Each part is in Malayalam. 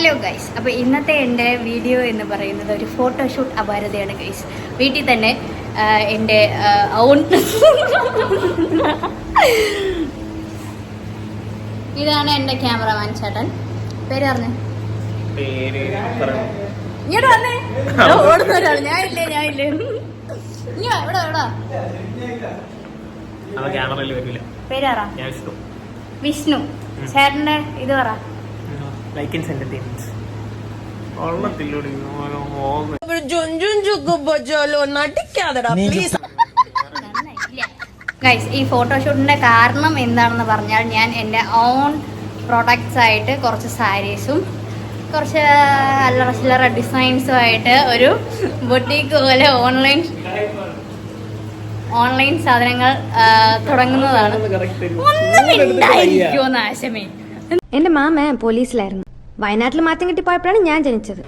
ഹലോ ഗൈസ്, അപ്പോൾ ഇന്നത്തെ എൻ്റെ വീഡിയോ എന്ന് പറയുന്നത് ഒരു ഫോട്ടോഷൂട്ട് അപാരതയാണ് ഗൈസ്. വീട്ടിൽ തന്നെ എൻ്റെ ഓൺ ഇതാണ് എൻ്റെ ക്യാമറമാൻ ചേട്ടൻ. പേര് പറഞ്ഞു ഇങ്ങോട്ട് വന്നേ. ഓടുന്ന ഒരാൾ. ഞാൻ ഇല്ലേ എവിടാ പേര് പറ. വിഷ്ണു. ചേട്ടൻ്റെ ഇത് പറ. ഗൈസ്, ഈ ഫോട്ടോഷൂട്ടിന്റെ കാരണം എന്താണെന്ന് പറഞ്ഞാൽ ഞാൻ എൻ്റെ ഓൺ പ്രൊഡക്ട്സ് ആയിട്ട് കുറച്ച് സാരീസും കുറച്ച് അല്ലറ ചില്ലറ ഡിസൈൻസും ആയിട്ട് ഒരു ബൊട്ടീക്ക് പോലെ ഓൺലൈൻ സാധനങ്ങൾ തുടങ്ങുന്നതാണ്. ഒന്നും ആശമേ. എന്റെ മാമ പോലീസിലായിരുന്നു. വയനാട്ടിൽ മാറ്റം കിട്ടിപ്പോയപ്പോഴാണ് ഞാൻ ജനിച്ചത്.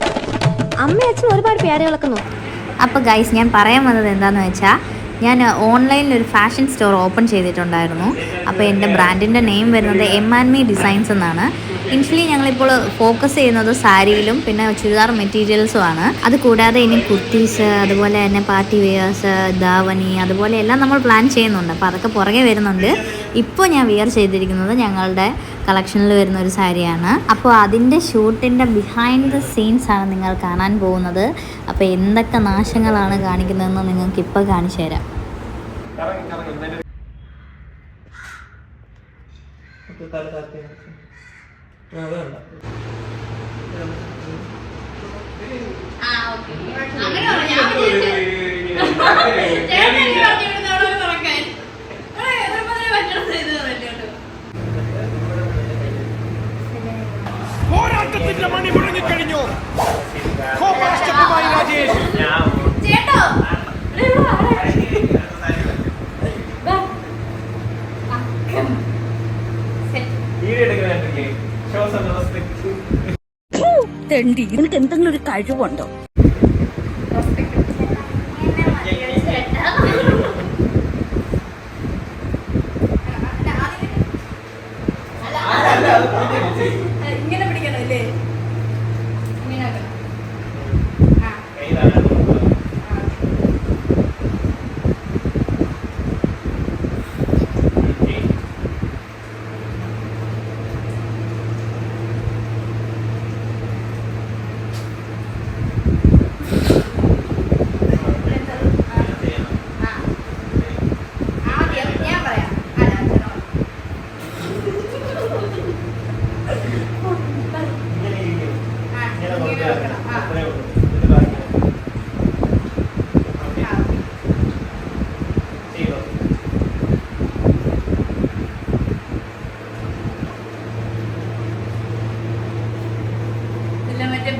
അമ്മയും അച്ഛനും ഒരുപാട് പേരുകളൊക്കെ നോക്കും. അപ്പോൾ ഗൈസ്, ഞാൻ പറയാൻ വന്നത് എന്താണെന്ന് വെച്ചാൽ, ഞാൻ ഓൺലൈനിൽ ഒരു ഫാഷൻ സ്റ്റോർ ഓപ്പൺ ചെയ്തിട്ടുണ്ടായിരുന്നു. അപ്പോൾ എൻ്റെ ബ്രാൻഡിൻ്റെ നെയിം വരുന്നത് M&Me ഡിസൈൻസ് എന്നാണ്. ഇനിഷ്യലി ഞങ്ങളിപ്പോൾ ഫോക്കസ് ചെയ്യുന്നത് സാരിയിലും പിന്നെ ചുരിദാർ മെറ്റീരിയൽസുമാണ്. അതുകൂടാതെ ഇനി കുർത്തീസ്, അതുപോലെ തന്നെ പാർട്ടി വെയേഴ്സ്, ധാവണി, അതുപോലെ എല്ലാം നമ്മൾ പ്ലാൻ ചെയ്യുന്നുണ്ട്. അപ്പോൾ അതൊക്കെ പുറകെ വരുന്നുണ്ട്. ഇപ്പോൾ ഞാൻ വെയർ ചെയ്തിരിക്കുന്നത് ഞങ്ങളുടെ കളക്ഷനിൽ വരുന്ന ഒരു സാരിയാണ്. അപ്പോൾ അതിൻ്റെ ഷൂട്ടിൻ്റെ ബിഹൈൻഡ് ദ സീൻസ് ആണ് നിങ്ങൾ കാണാൻ പോകുന്നത്. അപ്പോൾ എന്തൊക്കെ നാശങ്ങളാണ് കാണിക്കുന്നതെന്ന് നിങ്ങൾക്ക് ഇപ്പോൾ കാണിച്ചു തരാം. പോരാട്ടത്തിന്റെ മണി മുഴങ്ങിക്കഴിഞ്ഞു. നിനക്ക് എന്തെങ്കിലും ഒരു കഴിവുണ്ടോ? ഇങ്ങനെ പിടിക്കണം അല്ലേ?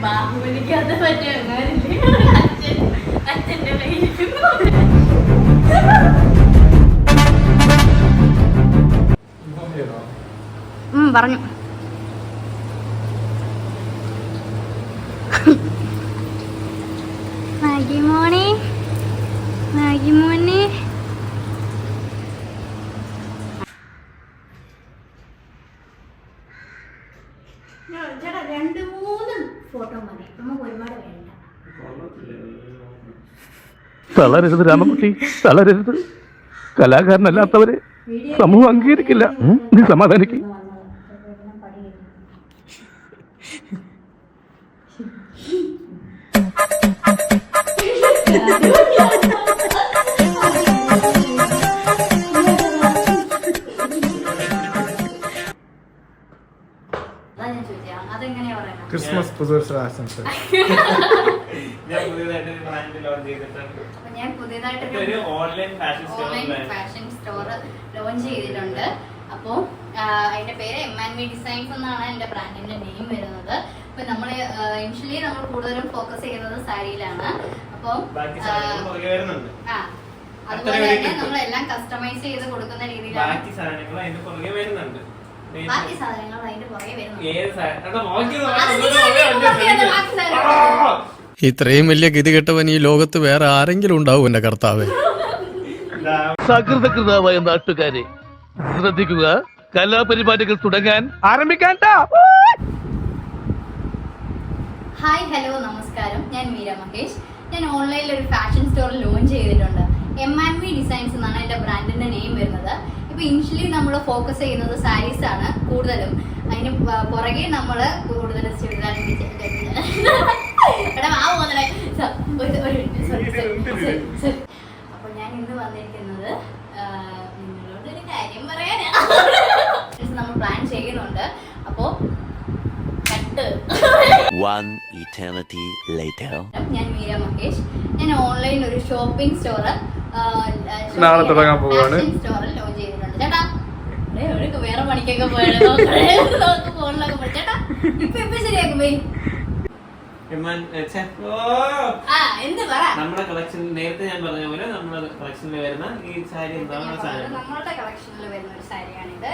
ബാഹുബലിക്കാതെ പറ്റിയ അച്ഛൻ്റെ പറഞ്ഞു. മാഗി മോനെ ചേട്ടാ, 2-3 ഫോട്ടോ മതി, നമുക്ക് ഒരുപാട് വേണ്ട. തളരരുത് രാമകുട്ടി, തളരരുത്. കലാകാരനല്ലാത്തവരെ സമൂഹം അംഗീകരിക്കില്ല. നീ സമാധാനിക്ക്. ക്രിസ്മസ് പുതുവർഷ ആശംസ. ഞാൻ പുതിയതായിട്ട് ഓൺലൈൻ ഫാഷൻ സ്റ്റോർ ലോഞ്ച് ചെയ്തിട്ടുണ്ട്. അപ്പോൾ അതിന്റെ പേര് M&Me ഡിസൈൻസ് എന്നാണ് എൻ്റെ ബ്രാൻഡിന്റെ നെയിം വരുന്നത്. അപ്പൊ നമ്മൾ ഇനിഷ്യലി നമ്മൾ കൂടുതലും ഫോക്കസ് ചെയ്യുന്നത് സാരിയിലാണ്. അപ്പം അതുപോലെ തന്നെ നമ്മളെല്ലാം കസ്റ്റമൈസ് ചെയ്ത് കൊടുക്കുന്ന രീതിയിലാണ്. ബാക്കി സാധനങ്ങൾ അതിന്റെ പുറകെ വരുന്നുണ്ട്. ഇത്രയും വലിയ ഗതികെട്ടവൻ ഈ ലോകത്ത് വേറെ ആരെങ്കിലും ഉണ്ടാവും എന്റെ കർത്താവേ. സകൃതകൃതാവായ നാട്ടുകാരെ ശ്രദ്ധിക്കുക. കലാപരിപാടികൾ തുടങ്ങാൻ ആരംഭിക്കാൻ. ഹായ് ഹലോ നമസ്കാരം, ഞാൻ മീര മഹേഷ്. ഞാൻ ഓൺലൈനിൽ ഒരു ഫാഷൻ സ്റ്റോർ ലോഞ്ച് ചെയ്തിട്ടുണ്ട്. M&Me ഡിസൈൻസ് എന്നാണ് എൻ്റെ ബ്രാൻഡിൻ്റെ നെയിം വരുന്നത്. ഇപ്പോൾ ഇനിഷ്യലി നമ്മൾ ഫോക്കസ് ചെയ്യുന്നത് സാരീസ് ആണ് കൂടുതലും. അതിന് പുറകെ നമ്മൾ കൂടുതൽ അപ്പോൾ ഞാൻ ഇന്ന് വന്നിരിക്കുന്നത് നിങ്ങളോട് ഒരു കാര്യം പറയാനാണ്. നമ്മൾ പ്ലാൻ ചെയ്യുന്നുണ്ട്. അപ്പോൾ One eternity later. ഞാൻ മീര മഹേഷ്. ഞാൻ ഓൺലൈനിൽ ഒരു ഷോപ്പിംഗ് സ്റ്റോർ നാളെ തുടങ്ങാൻ പോവാണ്. സ്റ്റോറിൽ ലോഞ്ച് ചെയ്തിട്ടുണ്ട്. ചേട്ടാ വേറെ പണിക്കൊക്കെ പോയത് ഫോണിലൊക്കെ പോയി. ചേട്ടാ ഇപ്പൊ ശരിയാക്കും പോയി. എന്ത് പറ? നമ്മുടെ കളക്ഷൻ നേരത്തെ ഞാൻ പറഞ്ഞ പോലെ നമ്മുടെ കളക്ഷനിൽ വരുന്ന ഈ സാരി നമ്മളുടെ കളക്ഷനിൽ വരുന്ന ഒരു സാരിയാണിത്.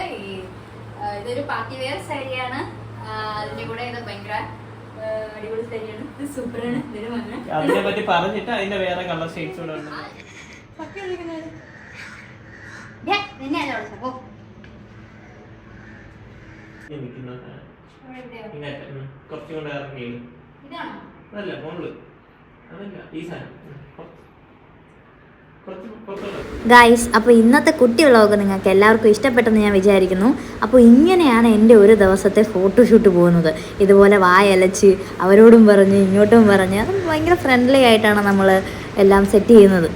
ഇതൊരു പാർട്ടി വെയർ സാരിയാണ്. അതിന്റെ കൂടെ ഇത് ഭയങ്കര അടിപൊളി സാരിയാണ്. ഇത് സൂപ്പറാണ്. അതിനെ പറ്റി പറഞ്ഞിട്ട് അതിന്റെ വേറെ കളർ ഷെയ്ഡ്സ് കൂടെ ഉണ്ട്. കുറച്ചും കൂടെ ഇറങ്ങി അതല്ല ഫോണില് അതല്ല ഈ സാധനം ഗായ്സ്, അപ്പോൾ ഇന്നത്തെ കുട്ടി വ്ളോഗ് നിങ്ങൾക്ക് എല്ലാവർക്കും ഇഷ്ടപ്പെട്ടെന്ന് ഞാൻ വിചാരിക്കുന്നു. അപ്പോൾ ഇങ്ങനെയാണ് എൻ്റെ ഒരു ദിവസത്തെ ഫോട്ടോഷൂട്ട് പോകുന്നത്. ഇതുപോലെ വായലച്ച് അവരോടും പറഞ്ഞ് ഇങ്ങോട്ടും പറഞ്ഞ് അത് ഭയങ്കര ഫ്രണ്ട്ലി ആയിട്ടാണ് നമ്മൾ എല്ലാം സെറ്റ് ചെയ്യുന്നത്.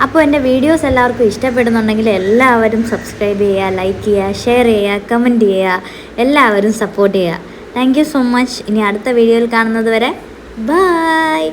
അപ്പോൾ എൻ്റെ വീഡിയോസ് എല്ലാവർക്കും ഇഷ്ടപ്പെടുന്നുണ്ടെങ്കിൽ എല്ലാവരും സബ്സ്ക്രൈബ് ചെയ്യുക, ലൈക്ക് ചെയ്യുക, ഷെയർ ചെയ്യുക, കമൻറ്റ് ചെയ്യുക, എല്ലാവരും സപ്പോർട്ട് ചെയ്യുക. Thank you so much. ഇനി അടുത്ത വീഡിയോയിൽ കാണുന്നത് വരെ ബൈ.